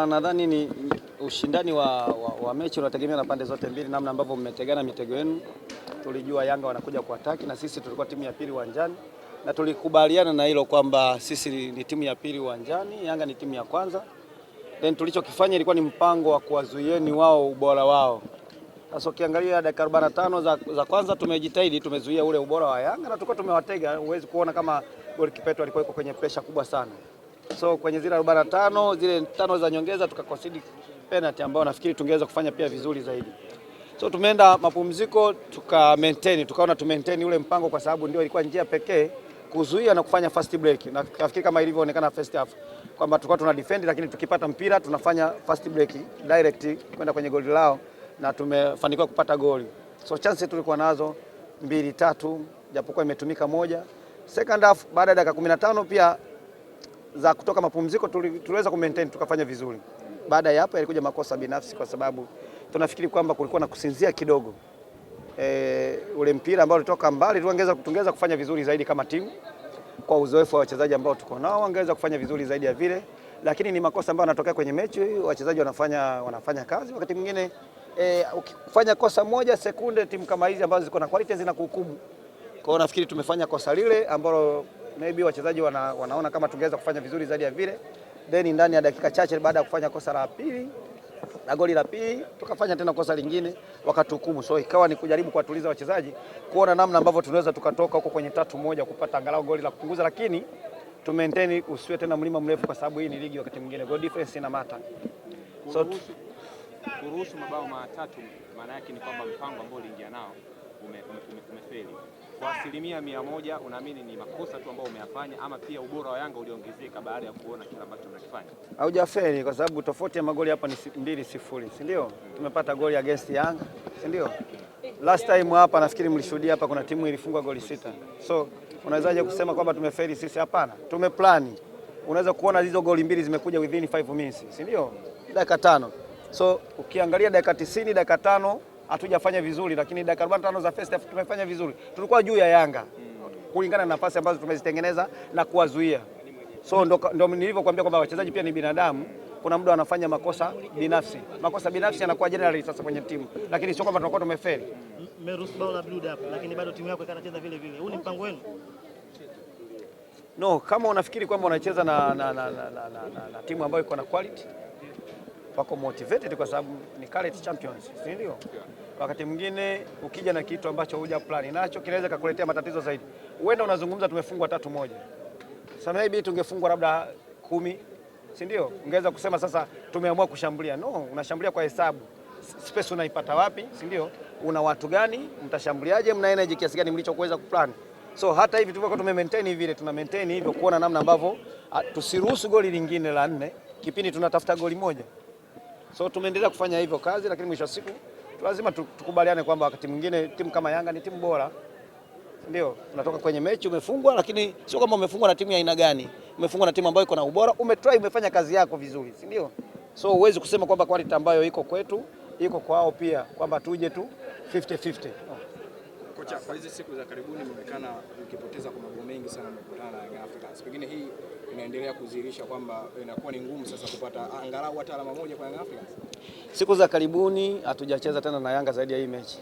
Nadhani ni ushindani wa mechi unategemea na pande zote mbili, namna ambavyo mmetegana mitego yenu. Tulijua Yanga wanakuja kuataki na sisi tulikuwa timu ya pili uwanjani, na tulikubaliana na hilo kwamba sisi ni timu ya pili uwanjani, Yanga ni timu ya kwanza. Then tulichokifanya ilikuwa ni mpango wa kuwazuieni wao ubora wao. Sasa ukiangalia dakika 45 za kwanza tumejitahidi, tumezuia ule ubora wa Yanga na tulikuwa tumewatega. Huwezi kuona kama golikipa alikuwa yuko kwenye pressure kubwa sana. So kwenye zile 45 zile 5 za nyongeza tukakosidi penalty ambayo nafikiri tungeweza kufanya pia vizuri zaidi. So tumeenda mapumziko tukaona tu maintain ule mpango, kwa sababu ndio ilikuwa njia pekee kuzuia na kufanya fast break. Na nafikiri kama ilivyoonekana first half kwamba tulikuwa tuna defend, lakini tukipata mpira tunafanya fast break direct kwenda kwenye goli lao na tumefanikiwa kupata goli. So chances tulikuwa nazo 2-3 japokuwa imetumika moja. Second half baada ya dakika 15 pia za kutoka mapumziko tuliweza kumaintain tukafanya vizuri. Baada ya hapo ilikuja makosa binafsi, kwa sababu tunafikiri kwamba kulikuwa na kusinzia kidogo. Ule mpira ambao ulitoka mbali tungeweza kufanya vizuri zaidi kama timu, kwa uzoefu wa wachezaji ambao tuko nao wangeweza kufanya vizuri zaidi ya vile, lakini ni makosa ambayo yanatokea kwenye mechi. Wachezaji wanafanya kazi, wakati mwingine ukifanya kosa moja sekunde, timu kama hizi ambazo ziko na quality zinakuhukumu. Kwa hiyo nafikiri tumefanya kosa lile ambalo maybe wachezaji wanaona kama tungeweza kufanya vizuri zaidi ya vile, then ndani ya dakika chache baada ya kufanya kosa la pili na goli la pili tukafanya tena kosa lingine wakatuhukumu. So ikawa ni kujaribu kuwatuliza wachezaji, kuona namna ambavyo tunaweza tukatoka huko kwenye 3-1 kupata angalau goli la kupunguza, lakini tu maintain usiwe tena mlima mrefu, kwa sababu hii ni ligi, wakati mwingine goal difference ina mata. So kuruhusu mabao matatu maana yake ni kwamba mpango ambao uliingia nao umefeli. Kwa 100% unaamini ni makosa tu ambao umeyafanya, ama pia ubora wa Yanga uliongezeka baada ya kuona kile ambacho tunakifanya? Haujafeli, kwa sababu tofauti ya magoli hapa ni 2-0, si ndio? Tumepata goli against Yanga, si ndio? Last time hapa nafikiri mlishuhudia hapa kuna timu ilifungwa goli 6. So unawezaje kusema kwamba tumefeli sisi? Hapana, tumeplani. Unaweza kuona hizo goli mbili zimekuja within 5 minutes, si ndio? Dakika 5. So ukiangalia dakika 90, dakika 5 hatujafanya vizuri, lakini dakika 45 za first half tumefanya vizuri. Tulikuwa juu ya Yanga kulingana na nafasi ambazo tumezitengeneza na kuwazuia. So ndo nilivyokuambia kwamba wachezaji pia ni binadamu, kuna muda wanafanya makosa binafsi. Makosa binafsi yanakuwa generally sasa kwenye timu, lakini sio kwamba tunakuwa tumefeli. Mmeruhusu bao la build up, lakini bado timu yako inacheza vile vile. Huu ni mpango wenu? No, kama unafikiri kwamba unacheza na timu ambayo iko na quality, wako motivated kwa sababu ni current champions, si ndio? Wakati mwingine ukija na kitu ambacho huja plan nacho kinaweza kukuletea matatizo zaidi. Uenda unazungumza tumefungwa 3-1. Sasa maybe tungefungwa labda 10, si ndio? Ungeweza kusema sasa tumeamua kushambulia. No, unashambulia kwa hesabu. Space unaipata wapi, si ndio? Una watu gani? Mtashambuliaje? Mna energy kiasi gani mlichokuweza kuplan? So hata hivi tulikuwa tume-maintain vile, tuna maintain hivyo kuona namna ambavyo tusiruhusu goli lingine la 4 kipindi tunatafuta goli moja. So tumeendelea kufanya hivyo kazi, lakini mwisho wa siku lazima tukubaliane kwamba wakati mwingine timu kama Yanga ni timu bora. Ndio, unatoka kwenye mechi umefungwa, lakini sio kama umefungwa na timu ya aina gani. Umefungwa na timu ambayo iko na ubora, umetry, umefanya kazi yako vizuri, si ndio? So huwezi kusema kwamba quality ambayo iko kwetu iko kwao pia, kwamba tuje tu 50-50. Kocha, kwa hizi siku za karibuni mmeonekana ukipoteza kwa mabao mengi sana mkutana na Young Africans. Pengine hii inaendelea kudhihirisha kwamba inakuwa ni ngumu sasa kupata angalau hata alama moja kwa Young Africans. Siku za karibuni hatujacheza tena na Yanga zaidi ya hii mechi.